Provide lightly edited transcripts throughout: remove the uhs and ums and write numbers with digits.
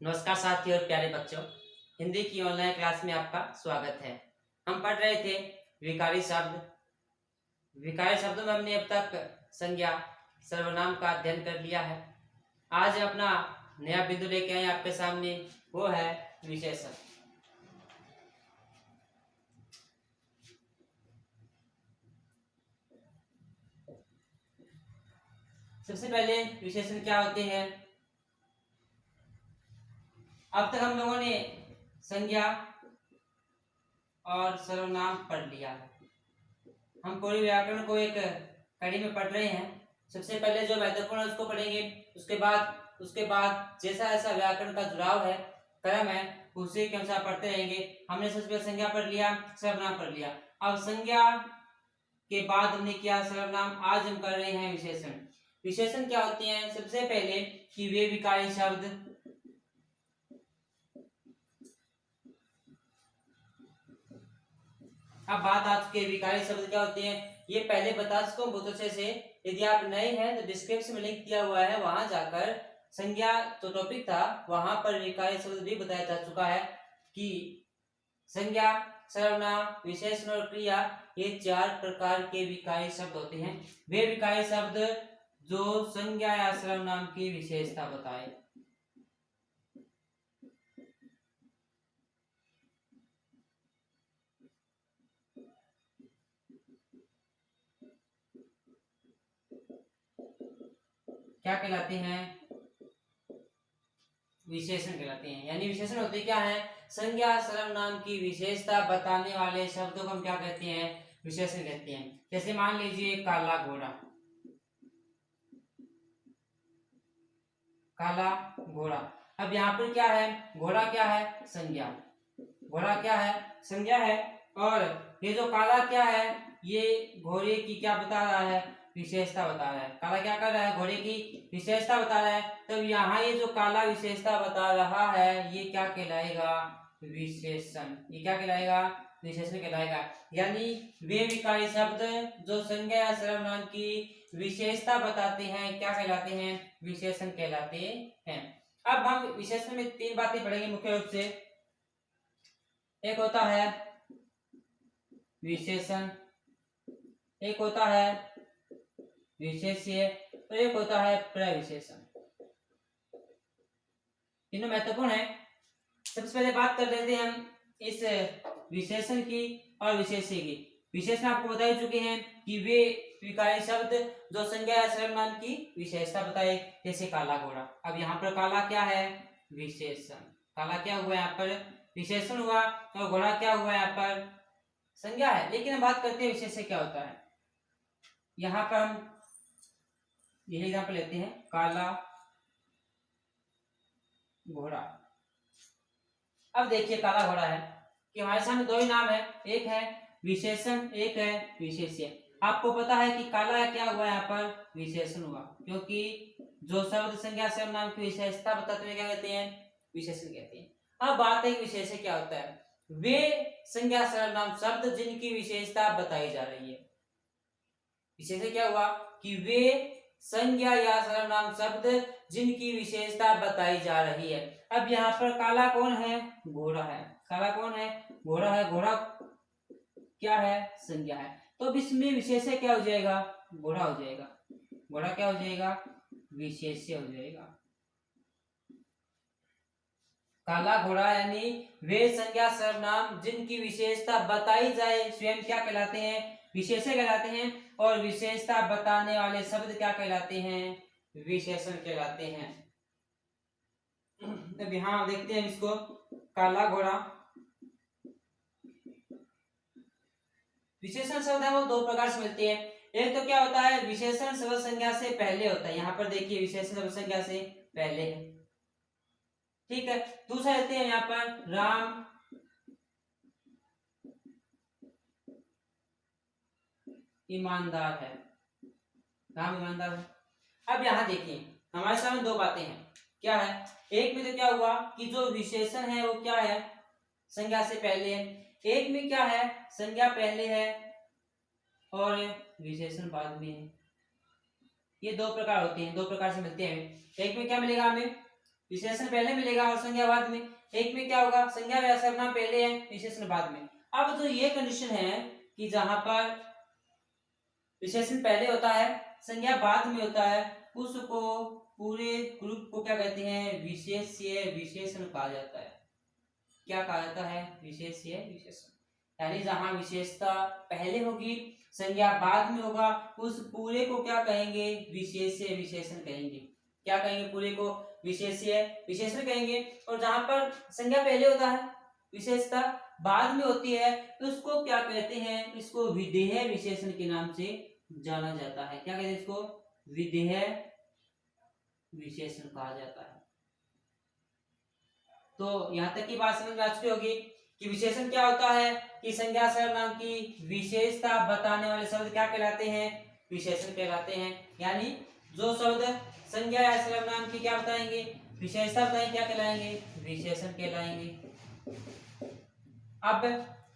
नमस्कार साथियों और प्यारे बच्चों, हिंदी की ऑनलाइन क्लास में आपका स्वागत है। हम पढ़ रहे थे विकारी शब्द। विकारी शब्दों में हमने अब तक संज्ञा सर्वनाम का अध्ययन कर लिया है। आज अपना नया बिंदु लेके आए आपके सामने, वो है विशेषण। सबसे पहले विशेषण क्या होते हैं? अब तक हम लोगों ने संज्ञा और सर्वनाम पढ़ लिया है। हम पूरे व्याकरण को एक कड़ी में पढ़ रहे हैं। सबसे पहले जो महत्वपूर्ण है उसको पढ़ेंगे, उसके बाद जैसा जैसा व्याकरण का जुड़ाव है, क्रम है, उसी के अनुसार पढ़ते रहेंगे। हमने सबसे पहले संज्ञा पढ़ लिया, सर्वनाम पढ़ लिया। अब संज्ञा के बाद हमने किया सर्वनाम। आज हम कर रहे हैं विशेषण। विशेषण क्या होते हैं? सबसे पहले कि वे विकारी शब्द अब बात आज के विकारी शब्द क्या होते हैं ये पहले बता चुका हूं बहुत अच्छे से। यदि आप नए हैं तो डिस्क्रिप्शन में लिंक दिया हुआ है, वहां जाकर संज्ञा जो टॉपिक था वहां पर विकारी शब्द भी बताया जा चुका है कि संज्ञा, सर्वनाम, विशेषण और क्रिया, ये 4 प्रकार के विकारी शब्द होते हैं। वे विकारी शब्द जो संज्ञा या सर्वनाम की विशेषता बताए। क्या कहलाते हैं? विशेषण कहलाते हैं। यानी विशेषण होते क्या है? संज्ञा सर्वनाम की विशेषता बताने वाले शब्दों को हम क्या कहते हैं? विशेषण कहते हैं। जैसे मान लीजिए काला घोड़ा। काला घोड़ा, अब यहाँ पर क्या है? घोड़ा क्या है? संज्ञा। घोड़ा क्या है? संज्ञा है। और ये जो काला क्या है? ये घोड़े की क्या बता रहा है? विशेषता बता रहा है। काला क्या कर रहा है? घोड़े की विशेषता बता रहा है। तब यहाँ ये जो काला विशेषता बता रहा है ये क्या कहलाएगा? विशेषण। ये क्या कहलाएगा? विशेषण कहलाएगा। यानी वे विकारी शब्द जो संज्ञा या सर्वनाम की विशेषता बताते हैं क्या कहलाते हैं? विशेषण कहलाते हैं। अब हम विशेषण में 3 बातें पढ़ेंगे मुख्य रूप से। एक होता है विशेषण, एक होता है विशेष्य और एक होता है प्रविशेषण। तीनों महत्वपूर्ण है। सबसे पहले बात कर लेते हैं हम इस विशेषण की और विशेष्य की। विशेषण आपको बता ही चुके हैं कि वे विकारी शब्द जो संज्ञा या सर्वनाम की विशेषता बताए, जैसे काला घोड़ा। अब यहाँ पर काला क्या है? विशेषण। काला क्या हुआ यहाँ पर? विशेषण हुआ। तो घोड़ा क्या हुआ यहाँ पर? संज्ञा है। लेकिन हम बात करते हैं विशेष्य क्या होता है। यहाँ पर हम यही एग्जाम्पल लेते हैं, काला घोड़ा। अब देखिए काला घोड़ा है कि हमारे सामने 2 ही नाम है, एक है विशेषण, एक है विशेष्य। आपको पता है कि काला क्या हुआ यहाँ पर? विशेषण हुआ, क्योंकि जो शब्द संज्ञा सर्वनाम की विशेषता बताते हैं क्या कहते हैं? विशेषण कहते हैं। अब बात है विशेष्य क्या होता है। वे संज्ञा सर्वनाम शब्द जिनकी विशेषता बताई जा रही है। विशेष्य क्या हुआ कि वे संज्ञा या सर्वनाम शब्द जिनकी विशेषता बताई जा रही है। अब यहाँ पर काला कौन है? घोड़ा है। काला कौन है? घोड़ा है। घोड़ा क्या है? संज्ञा है। तो अब इसमें विशेष्य क्या हो जाएगा? घोड़ा हो जाएगा। घोड़ा क्या हो जाएगा? विशेष्य हो जाएगा। काला घोड़ा यानी वे संज्ञा सर्वनाम जिनकी विशेषता बताई जाए स्वयं क्या कहलाते हैं? विशेष्य कहलाते हैं। और विशेषता बताने वाले शब्द क्या कहलाते हैं? विशेषण कहलाते हैं। अब यहाँ देखते हैं इसको, काला घोड़ा। विशेषण शब्द है वो 2 प्रकार से मिलते हैं। एक तो क्या होता है? विशेषण शब्द संज्ञा से पहले होता है। यहाँ पर देखिए विशेषण शब्द संज्ञा से पहले है, ठीक है। दूसरा लेते हैं यहाँ पर, राम ईमानदार है। राम ईमानदार है। अब यहाँ देखिए हमारे सामने 2 बातें हैं। क्या है? एक में तो क्या हुआ कि जो विशेषण है वो क्या है? संज्ञा से पहले है। एक में क्या है? संज्ञा पहले है और विशेषण बाद में है। ये 2 प्रकार होते हैं, 2 प्रकार से मिलते हैं। एक में क्या मिलेगा हमें? विशेषण पहले मिलेगा और संज्ञा बाद में। एक में क्या होगा, संज्ञा या सर्वनाम पहले है, विशेषण बाद में। अब जो ये कंडीशन है कि जहां पर विशेषण पहले होता है, संज्ञा बाद में होता है, उसको पूरे ग्रुप को क्या कहते हैं, विशेष्य विशेषण कहा जाता है। क्या कहा जाता है, विशेष्य विशेषण। यानी जहां विशेषता पहले होगी, संज्ञा बाद में होगा, उस पूरे को क्या कहेंगे, विशेष्य विशेषण कहेंगे। क्या कहेंगे, पूरे को विशेष्य विशेषण कहेंगे। और जहां पर संज्ञा पहले होता है, विशेषता बाद में होती है, तो उसको क्या कहते हैं, इसको विधेय विशेषण के नाम से जाना जाता है। क्या कहते हैं इसको, विधेय विशेषण कहा जाता है। तो यहां तक की बात समझ में आ चुकी होगी कि विशेषण क्या होता है कि संज्ञा सर्वनाम की विशेषता बताने वाले शब्द क्या कहलाते हैं, विशेषण कहलाते हैं। यानी जो शब्द संज्ञा या सर्वनाम की क्या बताएंगे, विशेषता बताएंगे, क्या कहलाएंगे, विशेषण कहलाएंगे। अब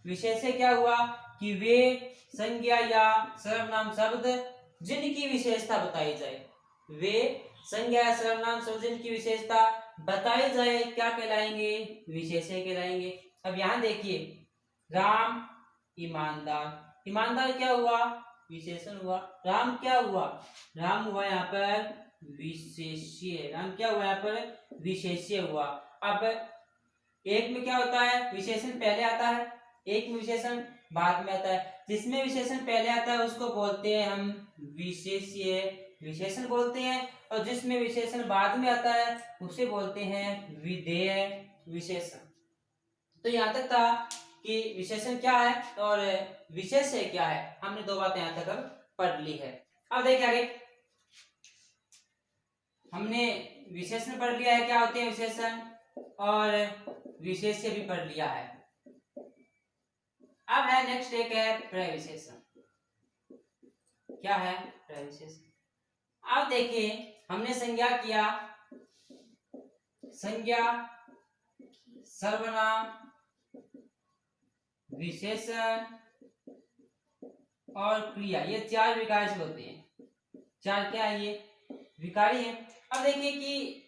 विशेष्य क्या हुआ कि वे संज्ञा या सर्वनाम शब्द जिनकी विशेषता बताई जाए, वे संज्ञा या सर्वनाम शब्द जिनकी विशेषता बताई जाए क्या कहलाएंगे, विशेष्य कहलाएंगे। अब यहां देखिए, राम ईमानदार, ईमानदार क्या हुआ, विशेषण हुआ। राम क्या हुआ, राम हुआ यहाँ पर विशेष्य, राम क्या हुआ यहाँ पर विशेष्य हुआ। अब एक में क्या होता है, विशेषण पहले आता है, एक में विशेषण बाद में आता है। जिसमें विशेषण पहले आता है उसको बोलते हैं हम विशेष्य विशेषण बोलते हैं, और जिसमें विशेषण बाद में आता है उसे बोलते हैं विधेय विशेषण। तो यहाँ तक था कि विशेषण क्या है और विशेष्य क्या है, हमने दो बातें यहाँ तक अब पढ़ ली है। अब देखिए आगे, हमने विशेषण पढ़ लिया है, क्या होते हैं विशेषण, और विशेष्य भी पढ़ लिया है। अब है नेक्स्ट एक है प्रविशेषण। क्या है प्रविशेषण, अब देखिए हमने संज्ञा किया, संज्ञा सर्वनाम विशेषण और क्रिया, ये चार विकारी शब्द होते हैं। चार क्या है, ये विकारी है। अब देखिए कि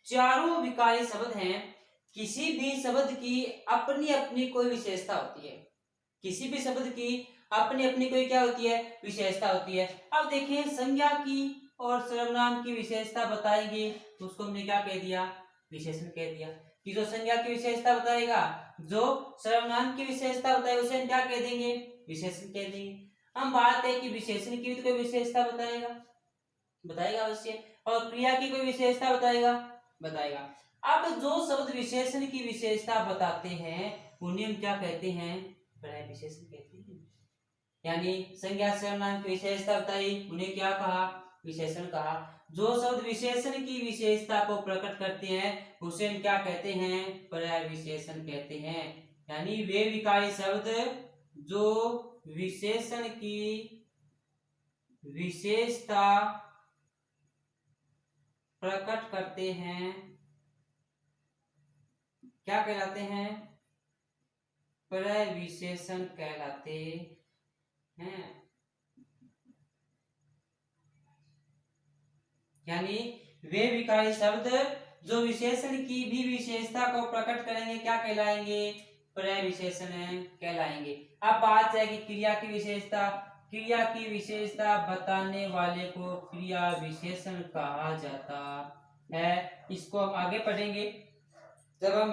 चारों विकारी शब्द हैं, किसी भी शब्द की अपनी अपनी कोई विशेषता होती है, किसी भी शब्द की अपनी अपनी कोई क्या होती है, विशेषता होती है। अब देखिए संज्ञा की और सर्वनाम की विशेषता बताएंगे तो उसको हमने क्या कह दिया, विशेषण कह दिया। कि जो संज्ञा की विशेषता बताएगा, जो सर्वनाम की विशेषता बताएगा, उसे हम क्या कह देंगे, विशेषण कह देंगे। हम बात है कि विशेषण की भी कोई विशेषता बताएगा, बताएगा अवश्य, और क्रिया की कोई विशेषता बताएगा, बताएगा। अब जो शब्द विशेषण की विशेषता बताते हैं उन्हें हम क्या कहते हैं, पर्याय विशेषण कहते हैं। यानी संज्ञा सर्वनाम की विशेषता बताई, उन्हें क्या कहा, विशेषण कहा। जो शब्द विशेषण की विशेषता को प्रकट करते हैं उसे हम क्या कहते हैं, पर्याय विशेषण कहते हैं। यानी वे विकारी शब्द जो विशेषण की विशेषता प्रकट करते हैं क्या कहलाते हैं, पर्याय विशेषण कहलाते हैं। यानी वे विकारी शब्द जो विशेषण की भी विशेषता को प्रकट करेंगे क्या कहलाएंगे, पर्याय विशेषण कहलाएंगे। अब बात है कि क्रिया की विशेषता, क्रिया की विशेषता बताने वाले को क्रिया विशेषण कहा जाता है। इसको हम आगे पढ़ेंगे जब हम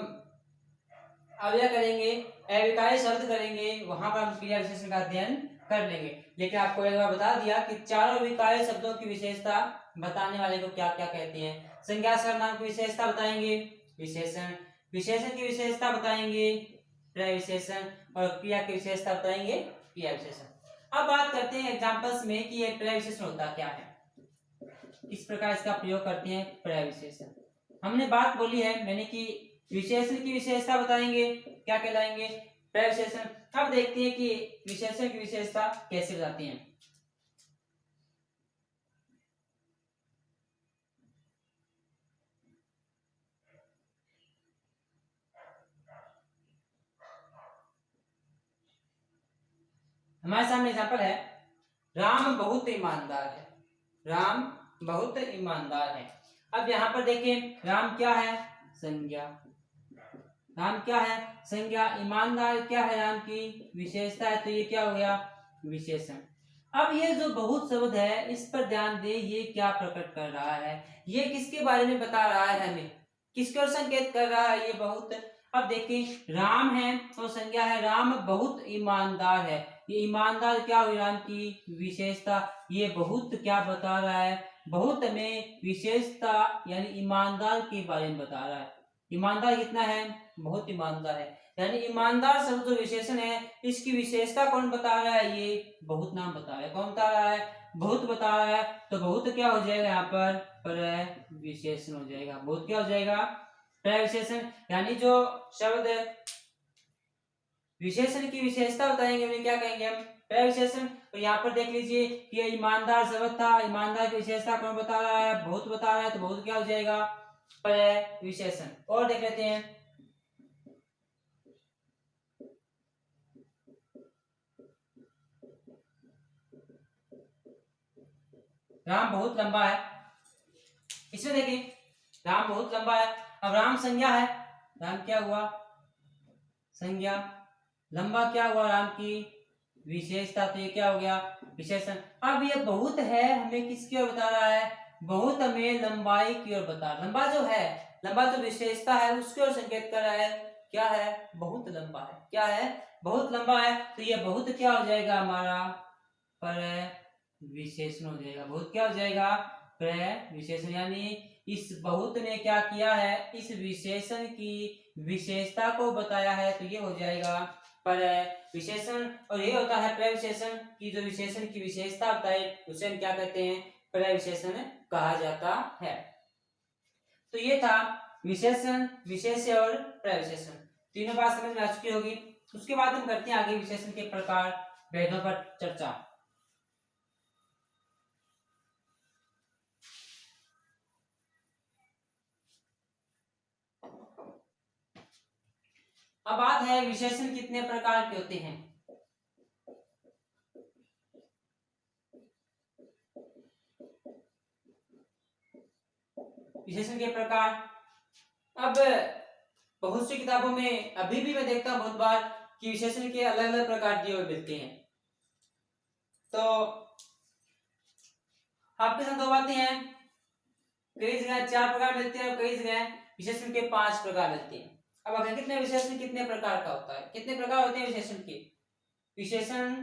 अव्यय करेंगे, अविकारी शब्द करेंगे, वहां पर हम क्रिया विशेषण का अध्ययन कर लेंगे। लेकिन आपको एक बार बता दिया कि चारों विकारी शब्दों की विशेषता बताने वाले को क्या क्या कहते हैं। संज्ञा सर्वनाम की विशेषता बताएंगे, विशेषण, विशेषण की विशेषता बताएंगे, पर्याय विशेषण, और क्रिया की विशेषता बताएंगे, क्रिया विशेषण। अब बात करते हैं एग्जांपल्स में कि ये पर्याय विशेषण होता क्या है, किस प्रकार इसका प्रयोग करते हैं पर्याय विशेषण। हमने बात बोली है मैंने कि विशेषण की विशेषता बताएंगे, क्या कहलाएंगे, पर्याय विशेषण। अब देखते हैं कि विशेषण की विशेषता कैसे बताती हैं। हमारे सामने एग्जांपल है, राम बहुत ईमानदार है, राम बहुत ईमानदार है। अब यहाँ पर देखिए राम क्या है, संज्ञा। राम क्या है, संज्ञा। ईमानदार क्या है, राम की विशेषता है, तो ये क्या हो गया, विशेषण। अब ये जो बहुत शब्द है इस पर ध्यान दे, ये क्या प्रकट कर रहा है, ये किसके बारे में बता रहा है, हमें किसकी ओर संकेत कर रहा है ये बहुत। अब देखिए राम है तो संज्ञा है, राम बहुत ईमानदार है, ये ईमानदार क्या हुई, राम की विशेषता। ये बहुत क्या बता रहा है, बहुत में विशेषता यानी ईमानदार के बारे में बता रहा है। ईमानदार कितना है, बहुत ईमानदार है, यानी ईमानदार शब्द जो विशेषण है इसकी विशेषता कौन बता रहा है, ये बहुत नाम बता रहा है। कौन बता रहा है, बहुत बता रहा है, तो बहुत क्या हो जाएगा यहाँ पर, प्रविशेषण हो जाएगा। बहुत क्या हो जाएगा, प्रविशेषण। यानी जो शब्द विशेषण की विशेषता बताएंगे उन्हें क्या कहेंगे हम, प्रविशेषण। तो यहाँ पर देख लीजिए कि ईमानदार शब्द था, ईमानदार की विशेषता कौन बता रहा है, बहुत बता रहा है, तो बहुत क्या हो जाएगा, प्रविशेषण। और देख लेते हैं, राम बहुत लंबा है, इसमें देखिए राम बहुत लंबा है। अब राम संज्ञा है, राम क्या हुआ, संज्ञा। लंबा क्या हुआ, राम की विशेषता, तो ये क्या हो गया, विशेषण। अब ये बहुत है हमें किसकी ओर बता रहा है, बहुत हमें लंबाई की ओर बता, लंबा जो है, लंबा जो विशेषता है उसकी ओर संकेत कर रहा है। क्या है, बहुत लंबा है, क्या है, बहुत लंबा है, तो ये बहुत क्या हो जाएगा हमारा, प्रविशेषण हो जाएगा। बहुत क्या हो जाएगा, प्रविशेषण। यानी इस बहुत ने क्या किया है, इस विशेषण की विशेषता को बताया है, तो ये हो जाएगा प्रविशेषण। और ये होता है प्रविशेषण की जो विशेषण की विशेषता बताए उसे हम क्या कहते हैं, प्रविशेषण कहा जाता है। तो ये था विशेषण, विशेष्य और प्रविशेषण। तीनों बात समझ में आ चुकी होगी। उसके बाद हम करते हैं आगे विशेषण के प्रकार भेदों पर चर्चा। अब बात है विशेषण कितने प्रकार के होते हैं। विशेषण के प्रकार, अब बहुत सी किताबों में अभी भी मैं देखता हूं बहुत बार कि विशेषण के अलग अलग प्रकार दिए हुए मिलते हैं। तो आपके साथ दो बातें हैं, कई जगह 4 प्रकार मिलते हैं और कई जगह विशेषण के 5 प्रकार मिलते हैं। अब अगर कितने विशेषण कितने प्रकार का होता है, कितने प्रकार होते हैं विशेषण के, विशेषण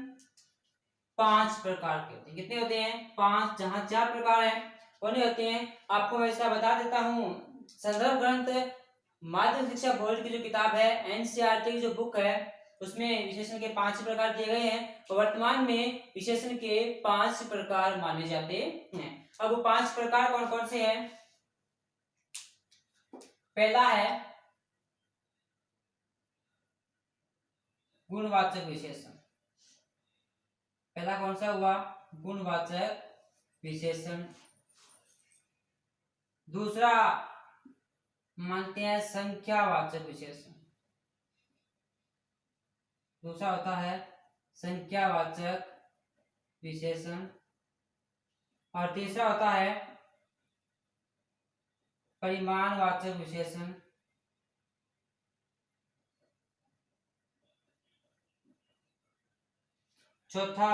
5 प्रकार के होते हैं। कितने होते हैं, 5, जहां 4 प्रकार हैं कौन होते हैं, आपको मैं इसका बता देता हूं। संदर्भ ग्रंथ माध्यमिक शिक्षा बोर्ड की जो किताब है, एनसीईआरटी की जो बुक है, उसमें विशेषण के 5 प्रकार दिए गए हैं और वर्तमान में विशेषण के 5 प्रकार माने जाते हैं। अब वो 5 प्रकार कौन कौन से हैं, पहला है गुणवाचक विशेषण। पहला कौन सा हुआ, गुणवाचक विशेषण। दूसरा मानते हैं संख्यावाचक विशेषण, दूसरा होता है संख्यावाचक विशेषण। और तीसरा होता है परिमाणवाचक विशेषण। चौथा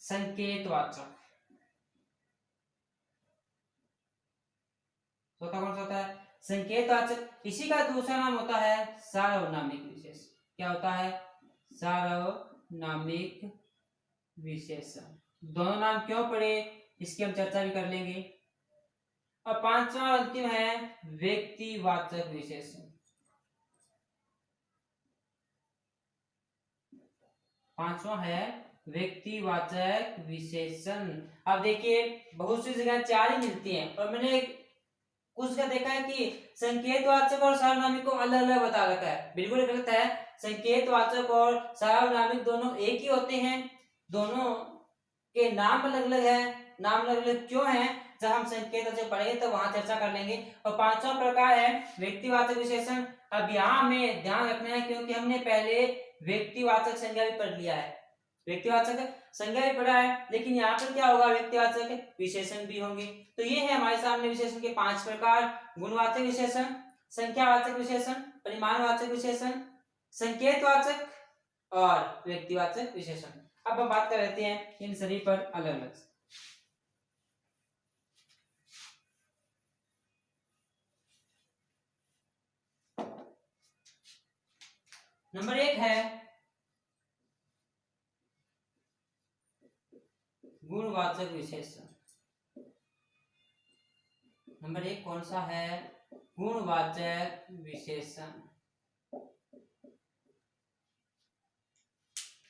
संकेतवाचक। चौथा कौन सा होता है, संकेतवाचक। इसी का दूसरा नाम होता है सार्वनामिक विशेषण। क्या होता है, सार्वनामिक विशेषण। दोनों नाम क्यों पड़े इसकी हम चर्चा भी कर लेंगे। और पांचवा और अंतिम है व्यक्तिवाचक विशेषण। पांचवा है व्यक्तिवाचक विशेषण। अब देखिए बहुत सी जगह 4 ही मिलती हैं और मैंने कुछ जगह देखा है कि संकेतवाचक और सार्वनामिक को अलग अलग बता रखा है। बिल्कुल गलत है, संकेतवाचक और सार्वनामिक दोनों एक ही होते हैं, दोनों के नाम अलग अलग है। नाम अलग अलग क्यों है, जब हम संकेतवाचक पढ़ेंगे तो वहां चर्चा कर लेंगे। और पांचवा प्रकार है व्यक्तिवाचक विशेषण। अब यहाँ हमें ध्यान रखना है क्योंकि हमने पहले व्यक्तिवाचक संज्ञा भी पढ़ लिया है, व्यक्तिवाचक संज्ञा भी पढ़ा है, लेकिन यहाँ पर क्या होगा, व्यक्तिवाचक विशेषण भी होंगे। तो ये है हमारे सामने विशेषण के 5 प्रकार: गुणवाचक विशेषण, संख्यावाचक विशेषण, परिमाणवाचक विशेषण, संकेतवाचक और व्यक्तिवाचक विशेषण। अब हम बात कर लेते हैं इन सभी पर अलग अलग। नंबर 1 है गुणवाचक विशेषण। नंबर 1 कौन सा है, गुणवाचक विशेषण।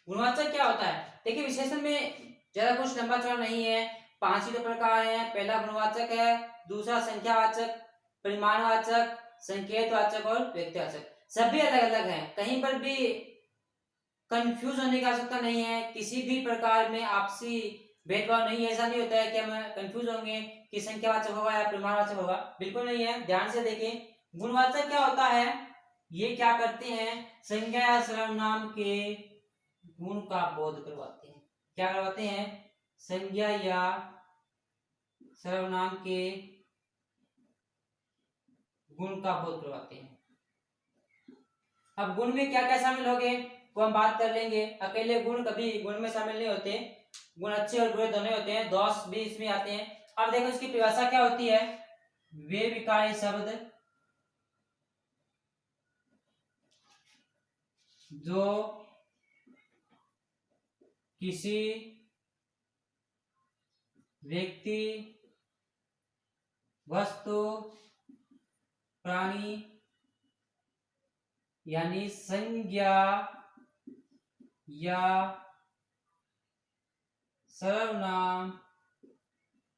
गुणवाचक क्या होता है, देखिए विशेषण में ज्यादा कुछ लंबा चौड़ा नहीं है, 5 ही तो प्रकार हैं। पहला गुणवाचक है, दूसरा संख्यावाचक, परिमाणवाचक, संकेतवाचक और व्यक्तिवाचक। सभी अलग अलग हैं, कहीं पर भी कंफ्यूज होने की आवश्यकता नहीं है। किसी भी प्रकार में आपसी भेदभाव नहीं है, ऐसा नहीं होता है कि हम कंफ्यूज होंगे कि संख्यावाचक होगा या परिमाणवाचक होगा, बिल्कुल नहीं है। ध्यान से देखें, गुणवाचक क्या होता है, ये क्या करते हैं, संज्ञा या सर्वनाम के गुण का बोध करवाते हैं। क्या करवाते हैं, संज्ञा या सर्वनाम के गुण का बोध करवाते हैं। अब गुण में क्या क्या शामिल हो गए वो हम बात कर लेंगे। अकेले गुण कभी गुण में शामिल नहीं होते, गुण अच्छे और बुरे दोनों होते हैं, दोष भी इसमें आते हैं। अब देखो इसकी परिभाषा क्या होती है, वे विकारी शब्द जो किसी व्यक्ति, वस्तु, प्राणी यानी संज्ञा या सर्वनाम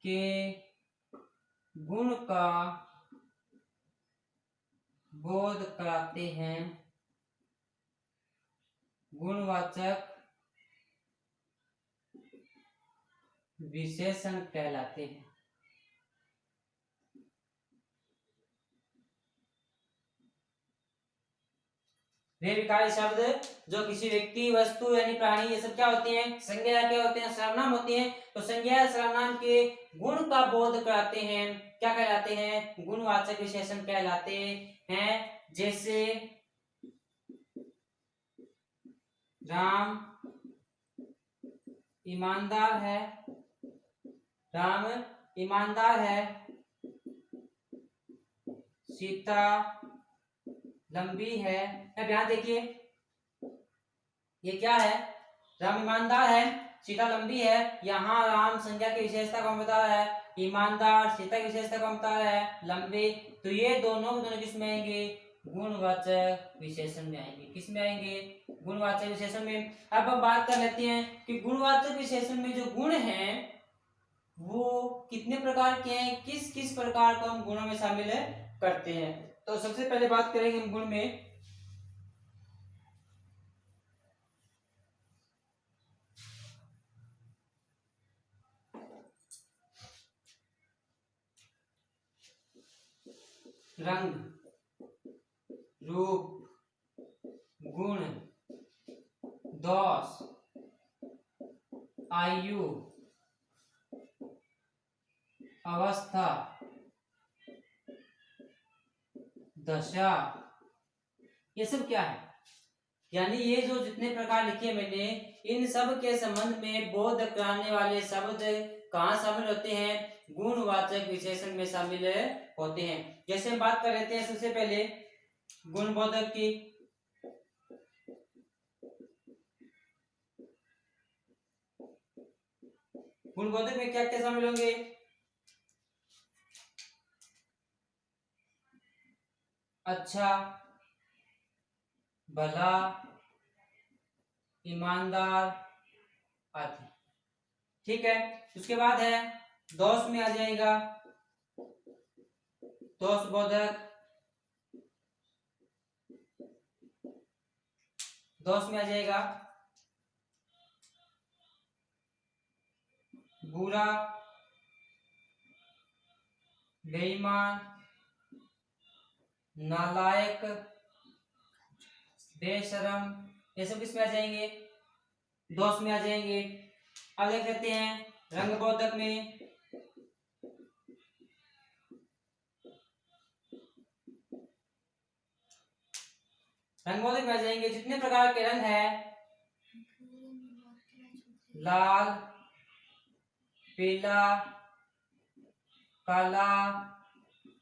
के गुण का बोध कराते हैं, गुणवाचक विशेषण कहलाते हैं। वे विकारी शब्द जो किसी व्यक्ति, वस्तु यानी प्राणी, ये सब क्या होते हैं, संज्ञा क्या होते हैं, सर्वनाम होते हैं। तो संज्ञा या सर्वनाम के गुण का बोध कराते हैं, क्या कहलाते हैं, गुणवाचक विशेषण कहलाते हैं। जैसे राम ईमानदार है, राम ईमानदार है, सीता लंबी है। अब यहाँ देखिए ये क्या है, राम ईमानदार है, सीता लंबी है। यहाँ राम संज्ञा की विशेषता कौन बता रहा है, ईमानदार, सीता की विशेषता कौन बता रहा है, लंबी। तो ये दोनों किस में आएंगे, गुणवाचक विशेषण में आएंगे। किस में आएंगे, गुणवाचक विशेषण में। अब हम बात कर लेते हैं कि गुणवाचक विशेषण में जो गुण हैं वो कितने प्रकार के हैं, किस किस प्रकार को हम गुणों में शामिल करते हैं। तो सबसे पहले बात करेंगे हम गुण में। रंग, रूप, गुण, दोष, आयु, अवस्था, दशा, ये सब क्या है, यानी ये जो जितने प्रकार लिखे मैंने, इन सब के संबंध में बोध कराने वाले शब्द कहाँ शामिल होते हैं, गुणवाचक विशेषण में शामिल होते हैं। जैसे हम बात कर लेते हैं सबसे पहले गुणबोधक की। गुणबोधक में क्या क्या शामिल होंगे, अच्छा, भला, ईमानदार आदि। ठीक है, उसके बाद है दोष में आ जाएगा, दोष बोधक, दोष में आ जाएगा बुरा, बेईमान, नालायक, बेशरम, ये सब किसमें आ जाएंगे, दोष में आ जाएंगे। अब देख लेते हैं रंगबोधक में। रंगबोधक में आ जाएंगे जितने प्रकार के रंग है, लाल, पीला, काला,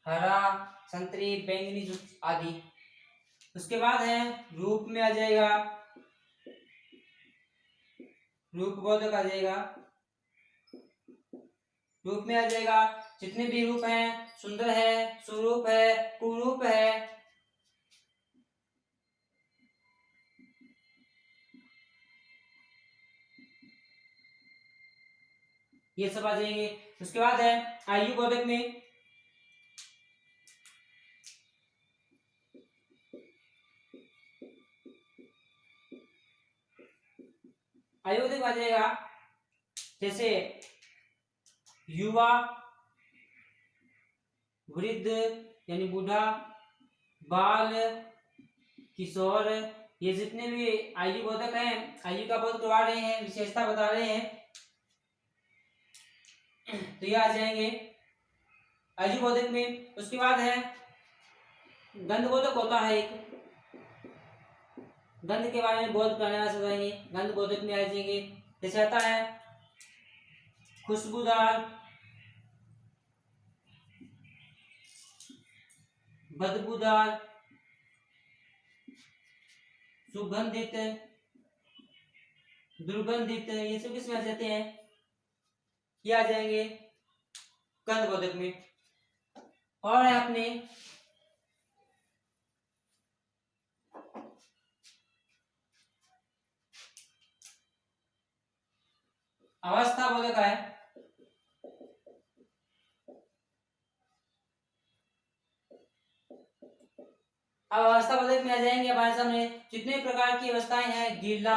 हरा, संतरी, बैंगनी आदि। उसके बाद है रूप में आ जाएगा, रूपबोधक आ जाएगा। रूप में आ जाएगा जितने भी रूप हैं, सुंदर है, सुरूप है, कुरूप है, ये सब आ जाएंगे। उसके बाद है आयु बोधक में, आयु बोधक आ जाएगा जैसे युवा, वृद्ध यानी बूढ़ा, बाल, किशोर, ये जितने भी आयु बोधक हैं, आयु का बोध करवा रहे हैं, विशेषता बता रहे हैं, तो ये आ जाएंगे आयु बोधक में। उसके बाद है गंध बोधक होता है एक, गंध के बारे में बोध करना चाहिए, गंध बोधक में आ जाएंगे जैसे आता है खुशबूदार, बदबूदार, सुगंधित, दुर्गंधित, ये सब किसमें आ जाते हैं, ये आ जाएंगे गंध बोधक में। और है अपने अवस्था बोधक है, अब अवस्था बोधक में आ जाएंगे हमारे सामने जितने प्रकार की अवस्थाएं हैं, गीला,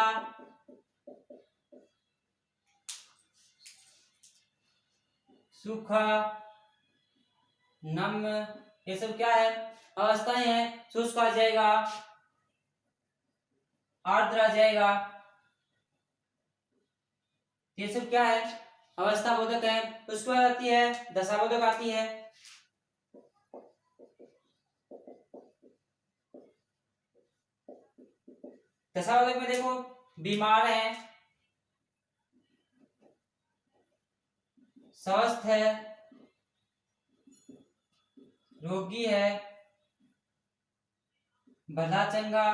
सूखा, नम, ये सब क्या है, अवस्थाएं हैं। शुष्क आ जाएगा, आर्द्र आ जाएगा, ये सब क्या है, अवस्था बोधक है। उसके बाद आती है दशा बोधक आती है। दशा बोधक में देखो बीमार है, स्वस्थ है, रोगी है, भला चंगा,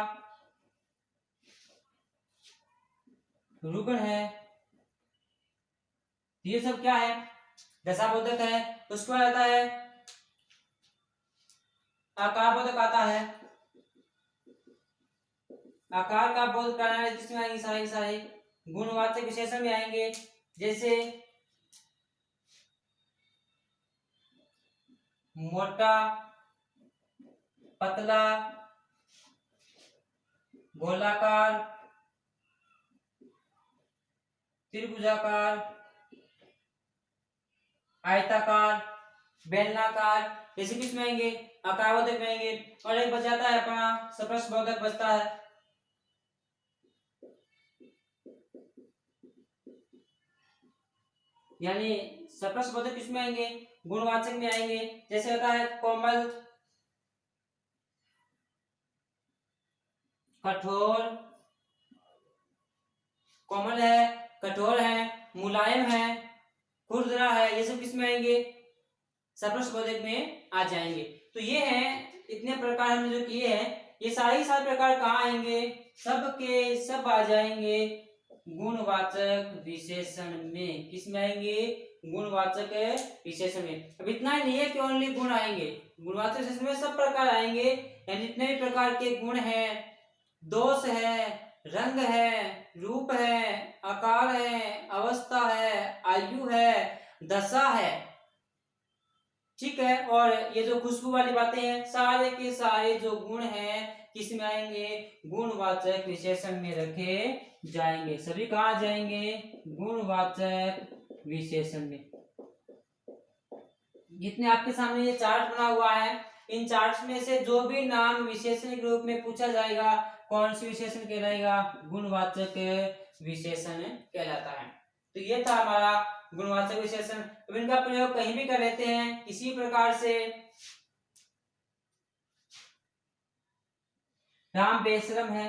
रुग्ण है, ये सब क्या है, दशाबोधक है। उसके बाद आता है आकार बोधक आता है, आकार का बोध कराना है जिसमें आएंगे सारे सारे गुणवाचक विशेषण में आएंगे जैसे मोटा, पतला, गोलाकार, त्रिभुजाकार, आयताकार, बेलनाकार, जैसे किसमें आएंगे, आकार बोधक में आएंगे। और एक बच जाता है अपना सप्रश बोधक बचता है, यानी सप्रश बोधक किसमें आएंगे, गुणवाचक में आएंगे। जैसे होता है कोमल, कठोर, कोमल है, कठोर है, मुलायम है, खुरदरा है, ये सब किसमें आएंगे, सप्रश बोधक में आ जाएंगे। तो ये हैं इतने प्रकार हमने जो किए हैं, ये सारे प्रकार कहाँ आएंगे, सब के सब आ जाएंगे गुणवाचक विशेषण में। किसमें आएंगे, गुणवाचक विशेषण में। अब इतना ही नहीं है कि ओनली गुण आएंगे, गुणवाचक विशेषण में सब प्रकार आएंगे, यानी जितने भी प्रकार के गुण हैं, दोष है, रंग है, रूप है, आकार है, अवस्था है, आयु है, दशा है, ठीक है। और ये जो खुशबू वाली बातें हैं, सारे के सारे जो गुण हैं किसमें आएंगे, गुणवाचक विशेषण में रखे जाएंगे। सभी कहाँ जाएंगे, गुणवाचक विशेषण में। जितने आपके सामने ये चार्ट बना हुआ है, इन चार्ट्स में से जो भी नाम विशेषण के रूप में पूछा जाएगा, कौन सी विशेषण कहलाएगा, गुणवाचक विशेषण कहलाता है। तो ये था हमारा गुणवाचक विशेषण। अब इनका प्रयोग कहीं भी कर लेते हैं किसी प्रकार से। राम बेशरम है,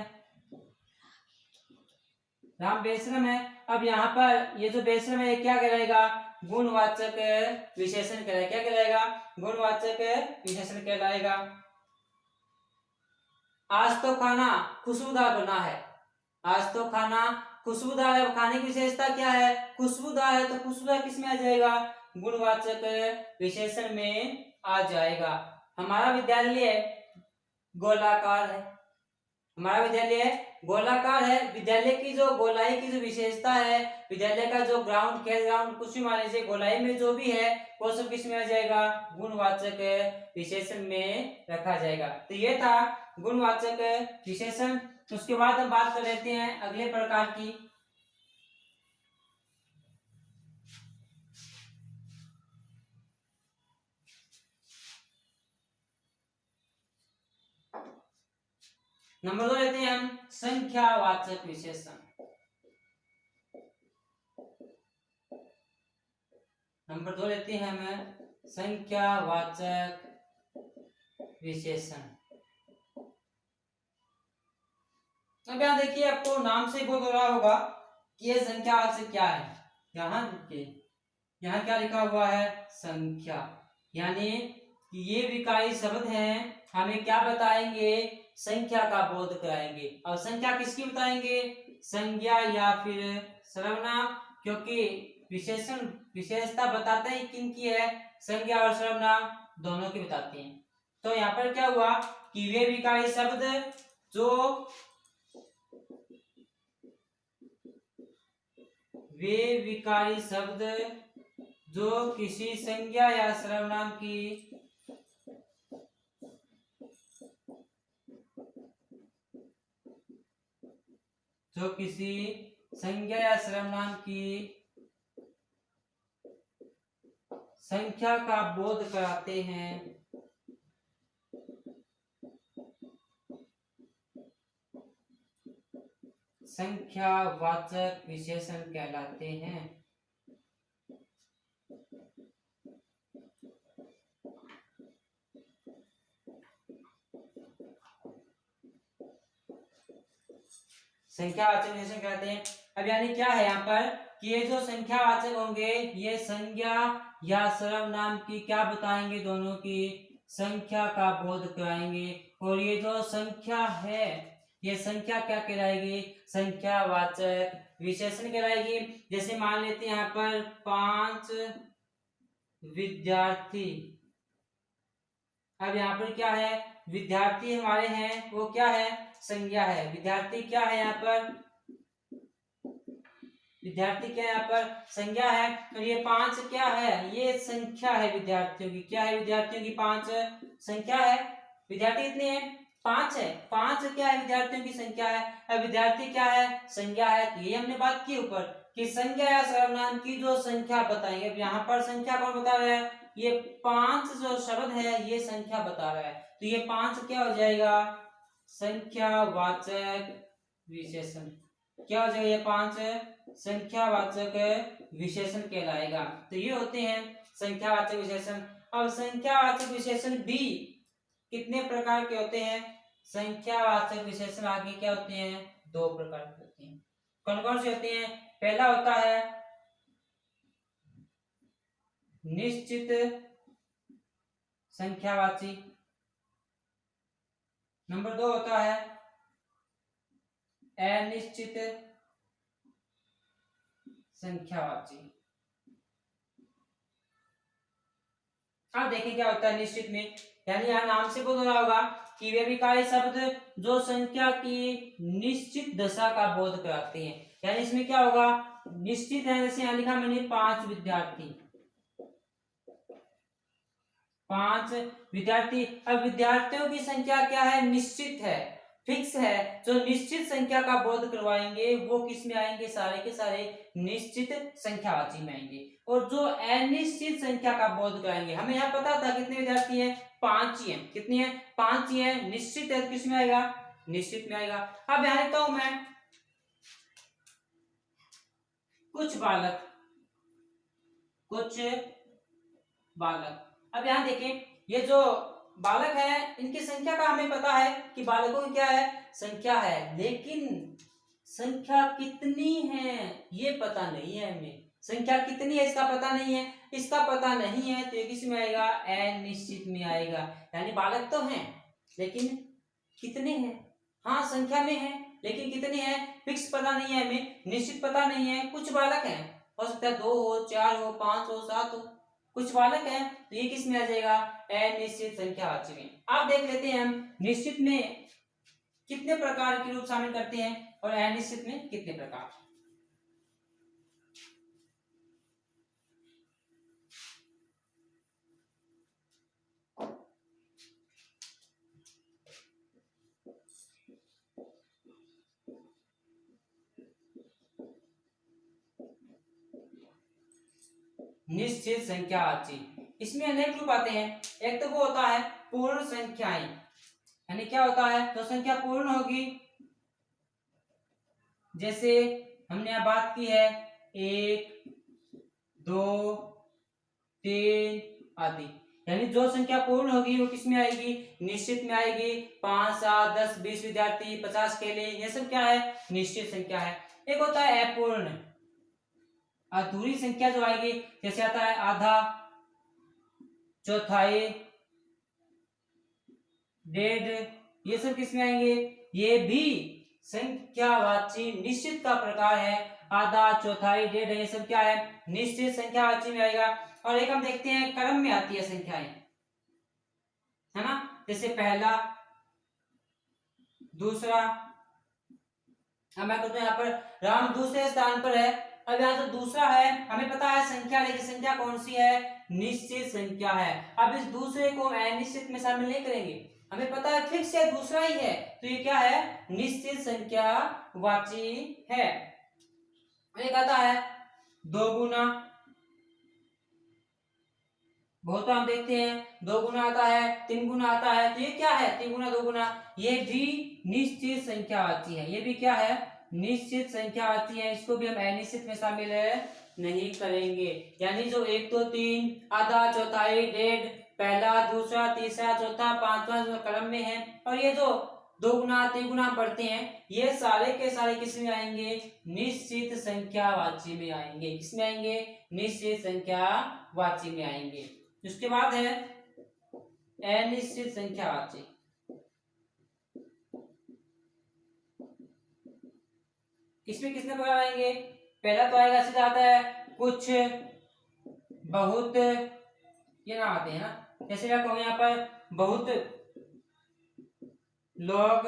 राम बेशरम है। अब यहाँ पर ये जो बेशरम है ये क्या कहलाएगा? गुणवाचक विशेषण कहलाएगा। क्या कहलाएगा? गुणवाचक विशेषण कहलाएगा। आज तो खाना खुशबूदार बना है, आज तो खाना खुशबूदार है। खाने की विशेषता क्या है? खुशबूदार है, तो खुशबूदार किस में आ जाएगा? गुणवाचक विशेषण में आ जाएगा। हमारा विद्यालय गोलाकार है, हमारा विद्यालय गोलाकार है। विद्यालय की जो गोलाई की जो विशेषता है, विद्यालय का जो ग्राउंड, खेल ग्राउंड कुछ भी मान लीजिए, गोलाई में जो भी है वो सब किस में आ जाएगा? गुणवाचक विशेषण में रखा जाएगा। तो ये था गुणवाचक विशेषण। उसके बाद हम बात कर लेते हैं अगले प्रकार की। नंबर 2 लेते हैं हम संख्यावाचक विशेषण। नंबर 2 लेते हैं हम संख्यावाचक विशेषण। अब यहाँ देखिए, आपको नाम से बोध हो रहा होगा कि ये संख्यावाचक क्या है। यहाँ देखिए, यहाँ क्या लिखा हुआ है? संख्या। यानी कि ये विकारी शब्द हैं, हमें क्या बताएंगे? संख्या का बोध कराएंगे। और संख्या किसकी बताएंगे? संज्ञा या फिर सर्वनाम, क्योंकि विशेषण विशेषता बताते हैं किनकी है? संज्ञा और सर्वनाम दोनों की बताते हैं। तो यहाँ पर क्या हुआ कि वे विकारी शब्द जो किसी संज्ञा या सर्वनाम की संख्या का बोध कराते हैं, संख्यावाचक विशेषण कहलाते हैं। संख्यावाचक विशेषण कहते हैं। अब यानी क्या है यहाँ पर कि ये जो संख्यावाचक होंगे ये संज्ञा या सर्वनाम की क्या बताएंगे? दोनों की संख्या का बोध कराएंगे। और ये जो संख्या है ये संख्या क्या कहलाएगी? संख्यावाचक विशेषण कहलाएगी। जैसे मान लेते हैं यहाँ पर 5 विद्यार्थी। अब यहाँ पर क्या है? विद्यार्थी हमारे हैं वो क्या है? संज्ञा है। विद्यार्थी क्या है यहाँ पर? विद्यार्थी क्या है यहाँ पर? संज्ञा है। और ये 5 क्या है? ये संख्या है विद्यार्थियों की। क्या है? विद्यार्थियों की 5 संख्या है। विद्यार्थी कितने हैं? 5 है। 5 क्या है? विद्यार्थियों की संख्या है। अब विद्यार्थी क्या है? संज्ञा है। तो ये हमने बात की ऊपर कि संज्ञा या सर्वनाम की जो संख्या बताएंगे। अब यहाँ पर संख्या कौन बता रहा है? ये 5 जो शब्द है ये संख्या बता रहा है। तो ये 5 क्या हो जाएगा? संख्यावाचक विशेषण। क्या हो जाएगा? ये 5 संख्यावाचक विशेषण कहलाएगा। तो ये होते हैं संख्यावाचक विशेषण। अब संख्यावाचक विशेषण भी कितने प्रकार के होते हैं? संख्यावाचक विशेषण आगे क्या होते हैं? 2 प्रकार के होते हैं। कौन कौन से होते हैं? पहला होता है निश्चित संख्यावाची। नंबर 2 होता है अनिश्चित संख्यावाची। अब देखिए क्या होता है निश्चित में। यानी यहाँ नाम से बोध हो रहा होगा कि वे विकारी शब्द जो संख्या की निश्चित दशा का बोध कराते हैं। यानी इसमें क्या होगा? निश्चित है। जैसे यहाँ लिखा मैंने 5 विद्यार्थी, 5 विद्यार्थी। अब विद्यार्थियों की संख्या क्या है? निश्चित है, फिक्स है। जो निश्चित संख्या का बोध करवाएंगे वो किस में आएंगे? सारे के सारे निश्चित संख्यावाची में आएंगे। और जो अनिश्चित संख्या का बोध कराएंगे, हमें यहाँ पता था कितने विद्यार्थी हैं? 5 ही हैं। कितने हैं? 5 ही हैं। निश्चित है, किस में आएगा? निश्चित में आएगा। अब यहाँ लिखता हूं मैं कुछ बालक, कुछ बालक। अब यहाँ देखें, ये जो बालक है इनकी संख्या का हमें पता है कि बालकों की क्या है, संख्या है, लेकिन संख्या कितनी है ये पता नहीं है हमें। संख्या कितनी है इसका पता नहीं है, इसका पता नहीं है तो ये किस में आएगा, अनिश्चित में आएगा। यानी बालक तो हैं लेकिन कितने हैं, हाँ संख्या में है लेकिन कितने हैं फिक्स पता नहीं है हमें, निश्चित पता नहीं है। कुछ बालक हैं, हो सकता है 2 हो, 4 हो, 5 हो, 7 हो, कुछ बालक हैं तो ये किस में आ जाएगा, अनिश्चित संख्यावाची में। आप देख लेते हैं हम निश्चित में कितने प्रकार के रूप शामिल करते हैं और अनिश्चित में कितने प्रकार। निश्चित संख्यावाची, इसमें अनेक रूप आते हैं। एक तो वो होता है पूर्ण संख्याएं, यानी क्या होता है, तो संख्या पूर्ण होगी, जैसे हमने यहाँ बात की है 1, 2, 3 आदि। यानी जो संख्या पूर्ण होगी वो किस में आएगी, निश्चित में आएगी। 5, 7, 10, 20 विद्यार्थी, 50 के लिए, ये सब क्या है, निश्चित संख्या है। एक होता है अपूर्ण, अधूरी संख्या जो आएगी, जैसे आता है आधा, चौथाई, डेढ़, ये सब किस में आएंगे, ये भी संख्यावाची निश्चित का प्रकार है। आधा, चौथाई, डेढ़, ये सब क्या है, निश्चित संख्यावाची में आएगा। और एक हम देखते हैं क्रम में आती है संख्याएं, है ना, जैसे पहला, दूसरा। अब मैं कहता हूं यहाँ पर राम दूसरे स्थान पर है। अब यहाँ जो दूसरा है हमें पता है संख्या, लेकिन संख्या कौन सी है, निश्चित संख्या है। अब इस दूसरे को अनिश्चित में शामिल नहीं करेंगे, हमें पता है फिक्स है, दूसरा ही है, तो ये क्या है, निश्चित संख्या वाची है। एक आता है 2 गुना, बहुत हम देखते हैं 2 गुना आता है, 3 गुना आता है, तो ये क्या है, 3 गुना, 2 गुना, ये भी निश्चित संख्या आती है। ये भी क्या है, निश्चित संख्या आती है। इसको भी हम अनिश्चित में शामिल नहीं करेंगे। यानी जो 1, 2, 3, आधा, चौथाई, डेढ़, पहला, दूसरा, तीसरा, चौथा, पांचवा जो क्रम में है, और ये जो 2 गुना, 3 गुना पढ़ते हैं, ये सारे के सारे किस में आएंगे, निश्चित संख्यावाची में आएंगे। किस में आएंगे, निश्चित संख्यावाची में आएंगे। उसके बाद है अनिश्चित संख्यावाची। इसमें कितने प्रकार आएंगे, पहला तो आएगा, सीधा आता है कुछ, बहुत, ये नाम आते हैं ना, जैसे मैं कहूँ यहाँ पर बहुत लोग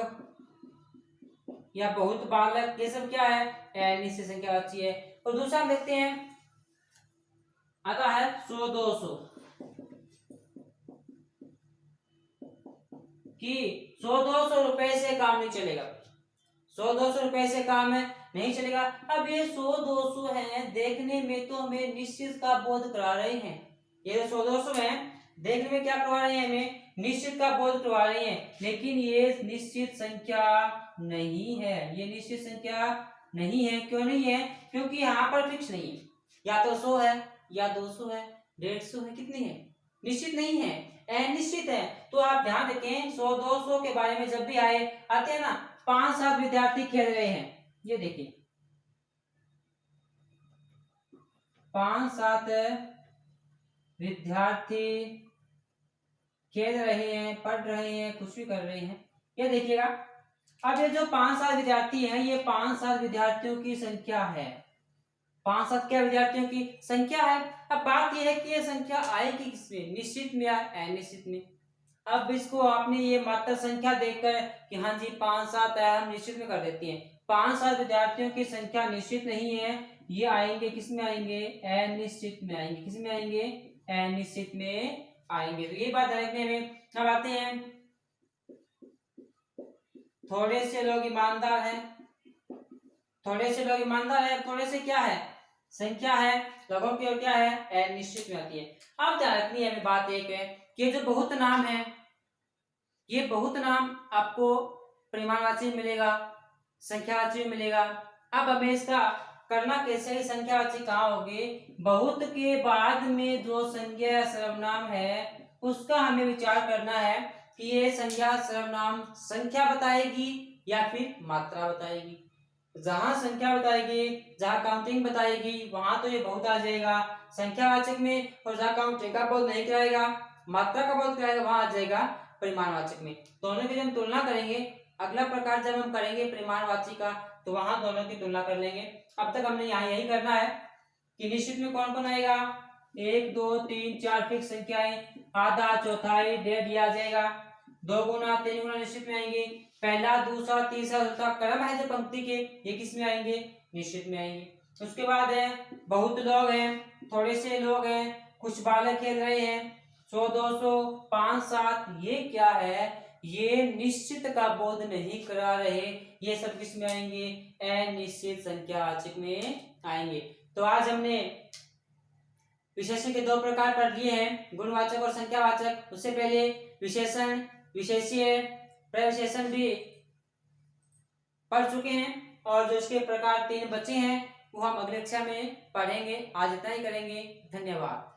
या बहुत बालक, ये सब क्या है, अनिश्चित संख्यावाची है। और दूसरा हम देखते हैं आता है 100, 200, कि 100, 200 रुपए से काम नहीं चलेगा, 100, 200 रुपए से काम नहीं चलेगा। अब ये 100, 200 है, देखने में तो हमें निश्चित का बोध करा रहे हैं। ये 100, 200 है, देखने में क्या करवा रहे हैं, हमें निश्चित का बोध करवा रहे हैं, लेकिन ये निश्चित संख्या नहीं है। ये निश्चित संख्या नहीं है, क्यों नहीं है, क्योंकि यहाँ पर फिक्स नहीं है, या तो 100 है, या 200 है, 150 है, कितनी है, निश्चित नहीं है, अनिश्चित है। तो आप ध्यान रखें, 100, 200 के बारे में जब भी आते हैं ना, 5-7 विद्यार्थी खेल रहे हैं, ये देखिए 5-7 विद्यार्थी खेल रहे हैं, पढ़ रहे हैं, कुछ भी कर रहे हैं, ये देखिएगा। अब ये जो 5-7 विद्यार्थी हैं, ये 5-7 विद्यार्थियों की संख्या है, 5-7 क्या विद्यार्थियों की संख्या है। अब बात यह है कि ये संख्या आएगी किसमें, निश्चित में या अनिश्चित में। अब इसको आपने ये मात्र संख्या देखकर कि हाँ जी 5-7 है, हम निश्चित में कर देते हैं। 5-7 विद्यार्थियों की संख्या निश्चित नहीं है, ये आएंगे किस में आएंगे, अनिश्चित में आएंगे। किस में आएंगे, अनिश्चित में आएंगे। तो ये बात रखने में। अब आते हैं, थोड़े से लोग ईमानदार हैं, थोड़े से लोग ईमानदार है, थोड़े से क्या है, संख्या है लोगों की, और क्या है, अनिश्चित में आती है। अब ध्यान रखनी है हमें बात एक है कि जो बहुत नाम है, ये बहुत नाम आपको परिमाणवाची मिलेगा, संख्यावाची मिलेगा। अब हमें इसका करना कैसे है, संख्यावाचक कहाँ होगी, बहुत के बाद में जो संज्ञा या सर्वनाम है उसका हमें विचार करना है कि ये संज्ञा सर्वनाम संख्या बताएगी या फिर मात्रा बताएगी। जहां संख्या बताएगी, जहां काउंटिंग बताएगी, वहां तो ये बहुत आ जाएगा संख्यावाचक में, और जहां काउंटिंग का बोध नहीं कराएगा, मात्रा का बोध कराएगा, वहां आ जाएगा परिमाणवाचक में। दोनों की जब हम तुलना करेंगे, अगला प्रकार जब हम करेंगे परिमाणवाची का, तो वहां दोनों की तुलना कर लेंगे। अब तक हमने यहाँ यही करना है कि निश्चित में कौन कौन आएगा, 1 2 3 4 फिक्स संख्याएं, आधा, चौथाई, डेढ़ आ जाएगा, 2 गुना 3 गुना निश्चित में आएंगे, पहला, दूसरा, तीसरा, चौथा क्रम है जो पंक्ति के, ये किस में आएंगे, निश्चित में आएंगे। उसके बाद है बहुत लोग हैं, थोड़े से लोग हैं, कुछ बालक खेल रहे हैं, 100 200 5 7, ये क्या है, ये निश्चित का बोध नहीं करा रहे, ये सब किस में आएंगे, अनिश्चित संख्यावाचक में आएंगे। तो आज हमने विशेषण के 2 प्रकार पढ़ लिए हैं, गुणवाचक और संख्यावाचक। उससे पहले विशेषण, विशेष्य, प्रविशेषण भी पढ़ चुके हैं, और जो इसके प्रकार 3 बचे हैं वो हम अगले कक्षा में पढ़ेंगे। आज इतना ही करेंगे। धन्यवाद।